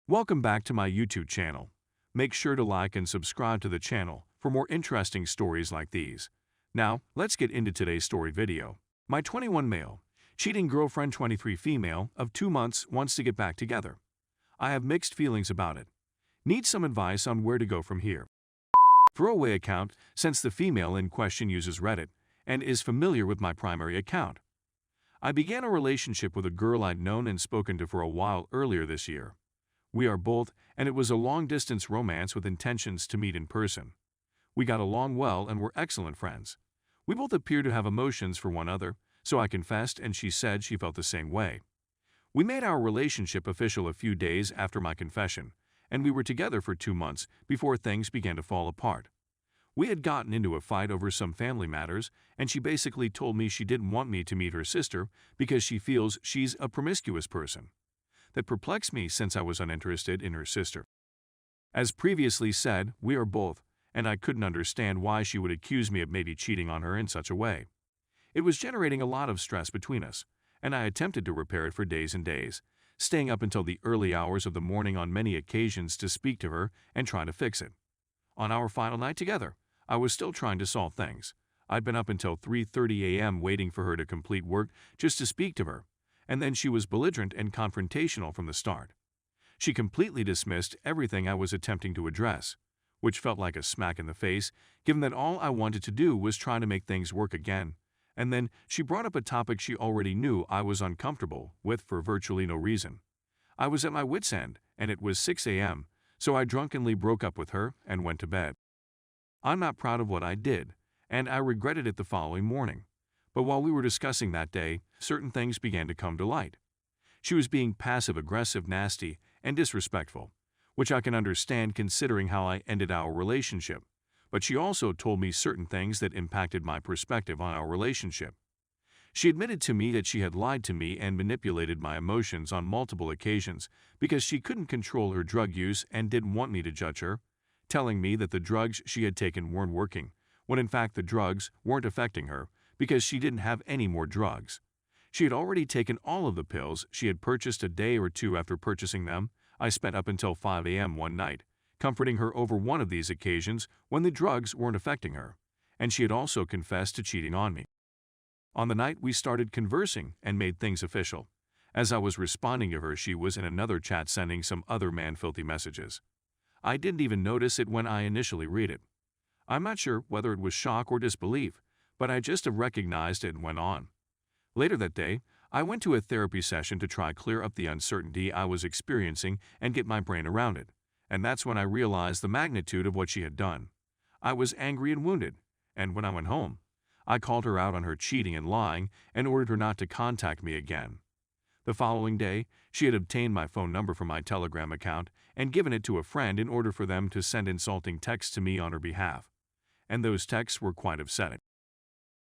Welcome back to my YouTube channel. Make sure to like and subscribe to the channel for more interesting stories like these. Now, let's get into today's story video. My 21 male, cheating girlfriend 23 female of 2 months wants to get back together. I have mixed feelings about it. Need some advice on where to go from here. Throwaway account since the female in question uses Reddit and is familiar with my primary account. I began a relationship with a girl I'd known and spoken to for a while earlier this year. We are both, and it was a long-distance romance with intentions to meet in person. We got along well and were excellent friends. We both appeared to have emotions for one another, so I confessed and she said she felt the same way. We made our relationship official a few days after my confession, and we were together for 2 months before things began to fall apart. We had gotten into a fight over some family matters, and she basically told me she didn't want me to meet her sister because she feels she's a promiscuous person. That perplexed me since I was uninterested in her sister. As previously said, we are both, and I couldn't understand why she would accuse me of maybe cheating on her in such a way. It was generating a lot of stress between us, and I attempted to repair it for days and days, staying up until the early hours of the morning on many occasions to speak to her and try to fix it. On our final night together, I was still trying to solve things. I'd been up until 3:30 a.m. waiting for her to complete work just to speak to her, and then she was belligerent and confrontational from the start. She completely dismissed everything I was attempting to address, which felt like a smack in the face, given that all I wanted to do was try to make things work again. And then she brought up a topic she already knew I was uncomfortable with for virtually no reason. I was at my wit's end, and it was 6 a.m., so I drunkenly broke up with her and went to bed. I'm not proud of what I did, and I regretted it the following morning. But while we were discussing that day, certain things began to come to light. She was being passive-aggressive, nasty, and disrespectful, which I can understand considering how I ended our relationship. But she also told me certain things that impacted my perspective on our relationship. She admitted to me that she had lied to me and manipulated my emotions on multiple occasions because she couldn't control her drug use and didn't want me to judge her, telling me that the drugs she had taken weren't working, when in fact the drugs weren't affecting her because she didn't have any more drugs. She had already taken all of the pills she had purchased a day or two after purchasing them. I spent up until 5 a.m. one night, comforting her over one of these occasions when the drugs weren't affecting her, and she had also confessed to cheating on me. On the night we started conversing and made things official. As I was responding to her, she was in another chat sending some other man-filthy messages. I didn't even notice it when I initially read it. I'm not sure whether it was shock or disbelief, but I just recognized it and went on. Later that day, I went to a therapy session to try clear up the uncertainty I was experiencing and get my brain around it, and that's when I realized the magnitude of what she had done. I was angry and wounded, and when I went home, I called her out on her cheating and lying and ordered her not to contact me again. The following day, she had obtained my phone number from my Telegram account and given it to a friend in order for them to send insulting texts to me on her behalf, and those texts were quite upsetting.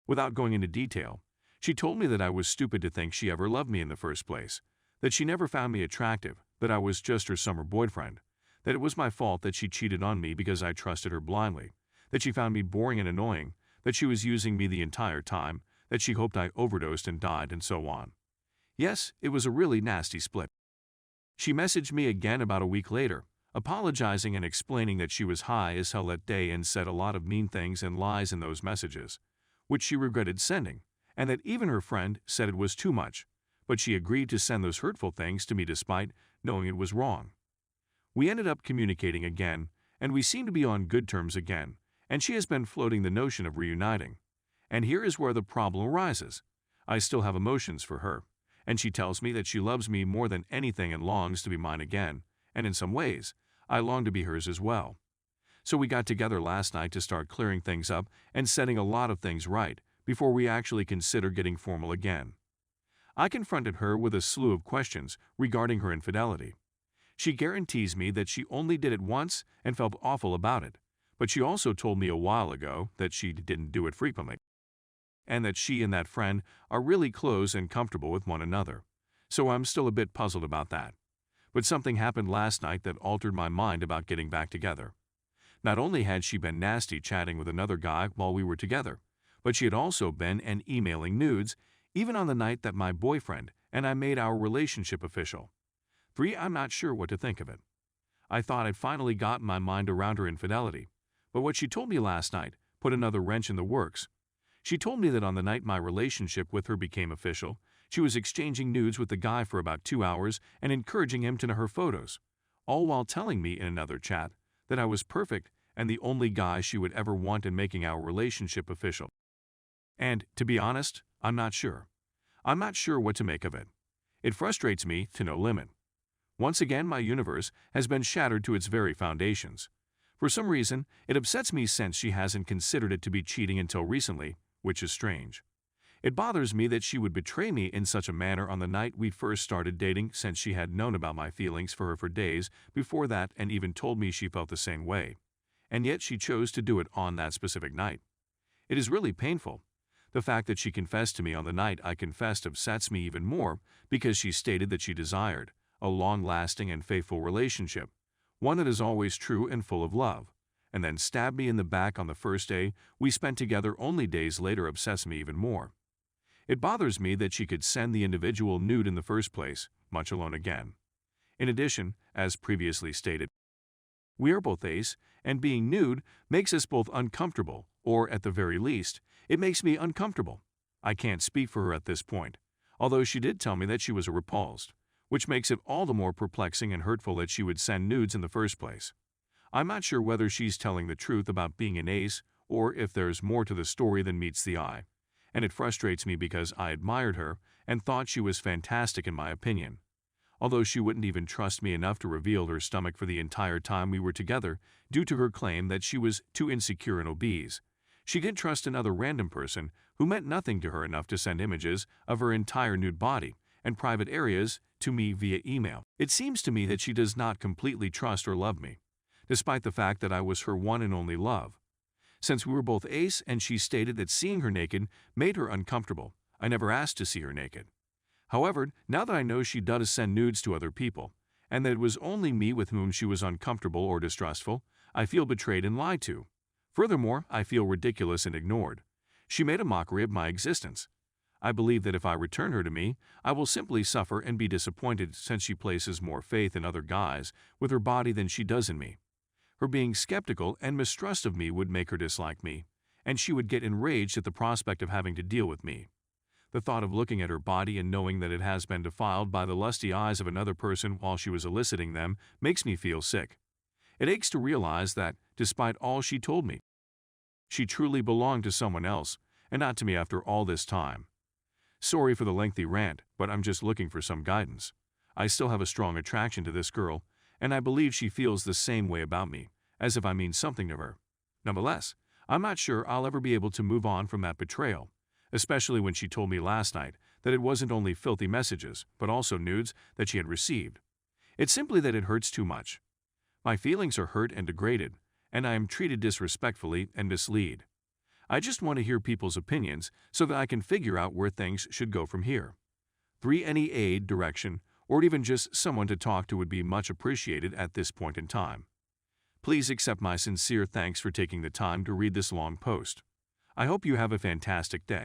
Without going into detail, she told me that I was stupid to think she ever loved me in the first place, that she never found me attractive, that I was just her summer boyfriend, that it was my fault that she cheated on me because I trusted her blindly, that she found me boring and annoying, that she was using me the entire time, that she hoped I overdosed and died, and so on. Yes, it was a really nasty split. She messaged me again about a week later, apologizing and explaining that she was high as hell that day and said a lot of mean things and lies in those messages, which she regretted sending, and that even her friend said it was too much, but she agreed to send those hurtful things to me despite knowing it was wrong. We ended up communicating again, and we seem to be on good terms again, and she has been floating the notion of reuniting. And here is where the problem arises. I still have emotions for her, and she tells me that she loves me more than anything and longs to be mine again, and in some ways, I long to be hers as well. So we got together last night to start clearing things up and setting a lot of things right before we actually consider getting formal again. I confronted her with a slew of questions regarding her infidelity. She guarantees me that she only did it once and felt awful about it, but she also told me a while ago that she didn't do it frequently, and that she and that friend are really close and comfortable with one another. So I'm still a bit puzzled about that. But something happened last night that altered my mind about getting back together. Not only had she been nasty chatting with another guy while we were together, but she had also been emailing nudes, even on the night that my boyfriend and I made our relationship official. 3. I'm not sure what to think of it. I thought I'd finally gotten my mind around her infidelity, but what she told me last night put another wrench in the works. She told me that on the night my relationship with her became official, she was exchanging nudes with the guy for about 2 hours and encouraging him to her photos, all while telling me in another chat that I was perfect and the only guy she would ever want in making our relationship official. And, to be honest, I'm not sure. I'm not sure what to make of it. It frustrates me to no limit. Once again, my universe has been shattered to its very foundations. For some reason, it upsets me since she hasn't considered it to be cheating until recently, which is strange. It bothers me that she would betray me in such a manner on the night we first started dating, since she had known about my feelings for her for days before that and even told me she felt the same way. And yet she chose to do it on that specific night. It is really painful. The fact that she confessed to me on the night I confessed upsets me even more, because she stated that she desired a long-lasting and faithful relationship, one that is always true and full of love, and then stabbed me in the back on the first day we spent together. Only days later upsets me even more. It bothers me that she could send the individual nude in the first place, much alone again. In addition, as previously stated, we are both ace, and being nude makes us both uncomfortable, or at the very least, it makes me uncomfortable. I can't speak for her at this point, although she did tell me that she was repulsed, which makes it all the more perplexing and hurtful that she would send nudes in the first place. I'm not sure whether she's telling the truth about being an ace, or if there's more to the story than meets the eye, and it frustrates me because I admired her and thought she was fantastic in my opinion. Although she wouldn't even trust me enough to reveal her stomach for the entire time we were together due to her claim that she was too insecure and obese, she did trust another random person who meant nothing to her enough to send images of her entire nude body and private areas to me via email. It seems to me that she does not completely trust or love me, despite the fact that I was her one and only love. Since we were both ace and she stated that seeing her naked made her uncomfortable, I never asked to see her naked. However, now that I know she does send nudes to other people, and that it was only me with whom she was uncomfortable or distrustful, I feel betrayed and lied to. Furthermore, I feel ridiculous and ignored. She made a mockery of my existence. I believe that if I return her to me, I will simply suffer and be disappointed, since she places more faith in other guys with her body than she does in me. Her being skeptical and mistrust of me would make her dislike me, and she would get enraged at the prospect of having to deal with me. The thought of looking at her body and knowing that it has been defiled by the lusty eyes of another person while she was eliciting them makes me feel sick. It aches to realize that, despite all she told me, she truly belonged to someone else, and not to me after all this time. Sorry for the lengthy rant, but I'm just looking for some guidance. I still have a strong attraction to this girl, and I believe she feels the same way about me, as if I mean something to her. Nonetheless, I'm not sure I'll ever be able to move on from that betrayal, especially when she told me last night that it wasn't only filthy messages, but also nudes that she had received. It's simply that it hurts too much. My feelings are hurt and degraded, and I am treated disrespectfully and misled. I just want to hear people's opinions so that I can figure out where things should go from here. Any aid, direction, or even just someone to talk to would be much appreciated at this point in time. Please accept my sincere thanks for taking the time to read this long post. I hope you have a fantastic day.